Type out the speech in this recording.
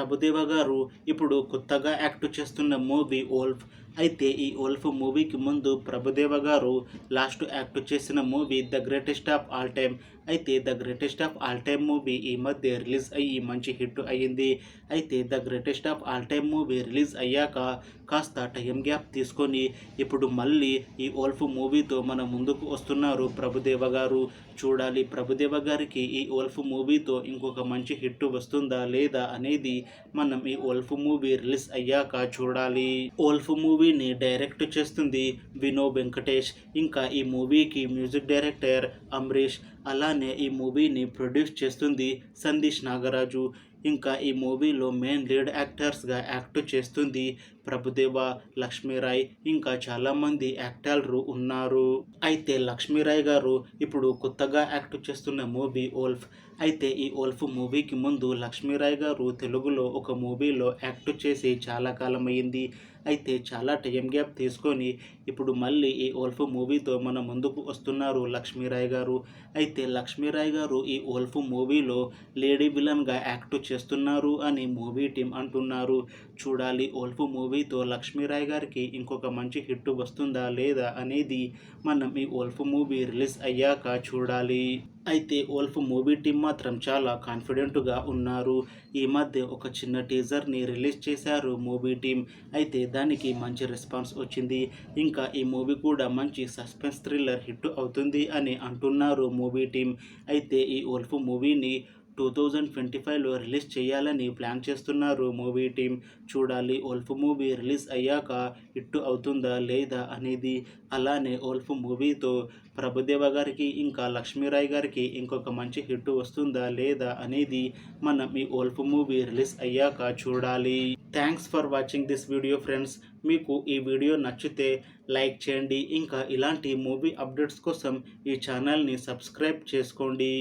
ప్రభుదేవ గారు ఇప్పుడు కొత్తగా యాక్ట్ చేస్తున్న మూవీ 'వోల్ఫ్'. అయితే ఈ 'వోల్ఫ్' మూవీకి ముందు ప్రభుదేవ గారు లాస్ట్ యాక్ట్ చేసిన movie 'the greatest of all time'. అయితే 'the greatest of all time' movie ఈ మధ్య రిలీజ్ అయ్యి మంచి హిట్ అయ్యింది. అయితే 'the greatest of all time' movie release అయ్యాక కాస్త టైం గ్యాప్ తీసుకొని ఇప్పుడు మళ్ళీ ఈ 'వోల్ఫ్' మూవీతో మన ముందుకు వస్తున్నారు ప్రభుదేవ గారు. చూడాలి ప్రభుదేవ గారికి ఈ 'వోల్ఫ్' మూవీతో ఇంకొక మంచి హిట్ వస్తుందా లేదా అనేది మనం ఈ 'వోల్ఫ్' మూవీ రిలీజ్ అయ్యాక చూడాలి. 'వోల్ఫ్' మూవీని డైరెక్ట్ చేస్తుంది వినో వెంకటేష్. ఇంకా ఈ మూవీకి మ్యూజిక్ డైరెక్టర్ అమరీష్. అలానే ఈ మూవీని ప్రొడ్యూస్ చేస్తుంది సందేశ్ నాగరాజు. ఇంకా ఈ మూవీలో మెయిన్ లీడ్ యాక్టర్స్గా యాక్ట్ చేస్తుంది ప్రభుదేవ, లక్ష్మీరాయ్, ఇంకా చాలామంది యాక్టర్లు ఉన్నారు. అయితే లక్ష్మీరాయ్ గారు ఇప్పుడు కొత్తగా యాక్ట్ చేస్తున్న మూవీ 'వోల్ఫ్'. అయితే ఈ 'వోల్ఫ్' మూవీకి ముందు లక్ష్మీరాయ్ గారు తెలుగులో ఒక మూవీలో యాక్ట్ చేసి చాలా కాలం అయింది. అయితే చాలా టైం గ్యాప్ తీసుకొని ఇప్పుడు మళ్ళీ ఈ 'వోల్ఫ్' మూవీతో మన ముందుకు వస్తున్నారు లక్ష్మీరాయ్ గారు. అయితే లక్ష్మీరాయ్ గారు ఈ 'వోల్ఫ్' మూవీలో లేడీ విలన్గా యాక్ట్ చేస్తున్నారు అని మూవీ టీం అంటున్నారు. చూడాలి 'వోల్ఫ్' మూవీతో లక్ష్మీరాయ్ గారికి ఇంకొక మంచి హిట్ వస్తుందా లేదా అనేది మనం ఈ 'వోల్ఫ్' మూవీ రిలీజ్ అయ్యాక చూడాలి. అయితే 'వోల్ఫ్' మూవీ టీం మాత్రం చాలా కాన్ఫిడెంట్గా ఉన్నారు. ఈ మధ్య ఒక చిన్న టీజర్ని రిలీజ్ చేశారు మూవీ టీం. అయితే దానికి మంచి రెస్పాన్స్ వచ్చింది. ఇంకా ఈ మూవీ కూడా మంచి సస్పెన్స్ థ్రిల్లర్ హిట్ అవుతుంది అని అంటున్నారు మూవీ టీం. అయితే ఈ 'వోల్ఫ్' మూవీని 2025లో రిలీజ్ చేయాలని ప్లాన్ చేస్తున్నారు మూవీ టీం. చూడాలి 'వోల్ఫ్' మూవీ రిలీజ్ అయ్యాక హిట్ అవుతుందా లేదా అనేది. అలానే 'వోల్ఫ్' మూవీతో ప్రభుదేవ గారికి ఇంకా లక్ష్మీరాయ్ గారికి ఇంకొక మంచి హిట్ వస్తుందా లేదా అనేది మనం ఈ 'వోల్ఫ్' మూవీ రిలీజ్ అయ్యాక చూడాలి. Thanks for watching this video friends. మీకు ఈ వీడియో నచ్చితే లైక్ చేయండి. ఇంకా ఇలాంటి మూవీ అప్డేట్స్ కోసం ఈ ఛానల్ని సబ్స్క్రైబ్ చేసుకోండి.